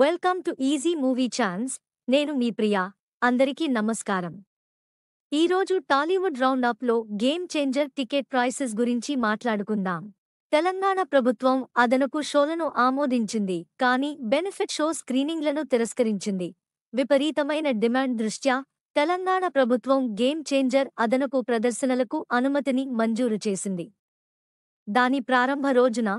Welcome to easy movie chance. నేను మీ ప్రియా. అందరికీ నమస్కారం. ఈరోజు టాలీవుడ్ రౌండప్లో గేమ్ చేంజర్ టికెట్ ప్రైసెస్ గురించి మాట్లాడుకుందాం. తెలంగాణ ప్రభుత్వం అదనపు షోలను ఆమోదించింది, కానీ బెనిఫిట్ షో స్క్రీనింగ్లను తిరస్కరించింది. విపరీతమైన డిమాండ్ దృష్ట్యా తెలంగాణ ప్రభుత్వం గేమ్ చేంజర్ అదనపు ప్రదర్శనలకు అనుమతిని మంజూరు చేసింది. దాని ప్రారంభ రోజున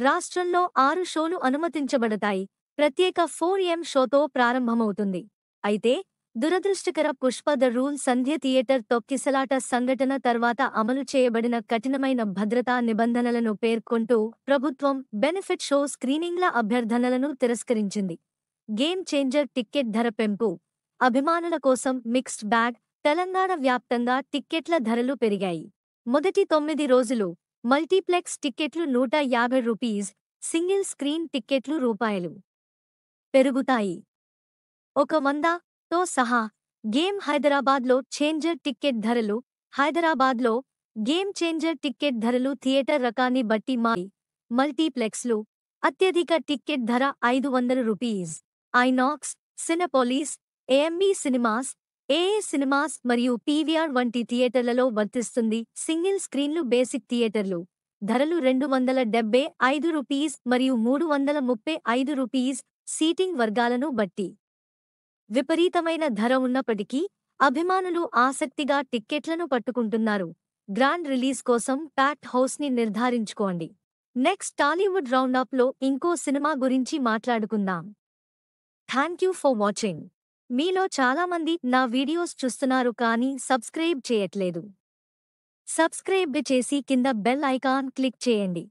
రాష్ట్రంలో 6 షోలు అనుమతించబడతాయి. ప్రత్యేక 4M షోతో ప్రారంభమవుతుంది. అయితే దురదృష్టకర పుష్ప ద రూల్ సంధ్య థియేటర్ తొక్కిసలాట సంఘటన తర్వాత అమలు చేయబడిన కఠినమైన భద్రతా నిబంధనలను పేర్కొంటూ ప్రభుత్వం బెనిఫిట్ షో స్క్రీనింగ్ల అభ్యర్థనలను తిరస్కరించింది. గేమ్ చేంజర్ టిక్కెట్ ధర పెంపు. అభిమానుల కోసం మిక్స్డ్ బ్యాగ్. తెలంగాణ వ్యాప్తంగా టిక్కెట్ల ధరలు పెరిగాయి. మొదటి 9 రోజులు మల్టీప్లెక్స్ టిక్కెట్లు రూ. 150, సింగిల్ స్క్రీన్ టిక్కెట్లు రూపాయలు పెరుగుతాయి. 100తో సహా. గేమ్ హైదరాబాద్లో చేంజర్ టిక్కెట్ ధరలు. హైదరాబాద్లో గేమ్ చేంజర్ టిక్కెట్ ధరలు థియేటర్ రకాన్ని బట్టి మారి. మల్టీప్లెక్స్లు అత్యధిక టిక్కెట్ ధర రూ. 500. ఐనాక్స్, సినెపోలిస్, ఏఎంబీ సినిమాస్, ఏఏ సినిమాస్ మరియు పీవీఆర్ వంటి థియేటర్లలో వర్తిస్తుంది. సింగిల్ స్క్రీన్లు బేసిక్ థియేటర్లు ధరలు రూ. 275 మరియు రూ. 335 సీటింగ్ వర్గాలను బట్టి. విపరీతమైన ధర ఉన్నప్పటికీ అభిమానులు ఆసక్తిగా టిక్కెట్లను పట్టుకుంటున్నారు. గ్రాండ్ రిలీజ్ కోసం ప్యాక్డ్ హౌస్ని నిర్ధారించుకోండి. నెక్స్ట్ టాలీవుడ్ రౌండప్లో ఇంకో సినిమా గురించి మాట్లాడుకుందాం. Thank you for watching. మీలో చాలామంది నా వీడియోస్ చూస్తున్నారు కానీ సబ్స్క్రైబ్ చేయట్లేదు. సబ్స్క్రైబ్ చేసి కింద బెల్ ఐకాన్ క్లిక్ చేయండి.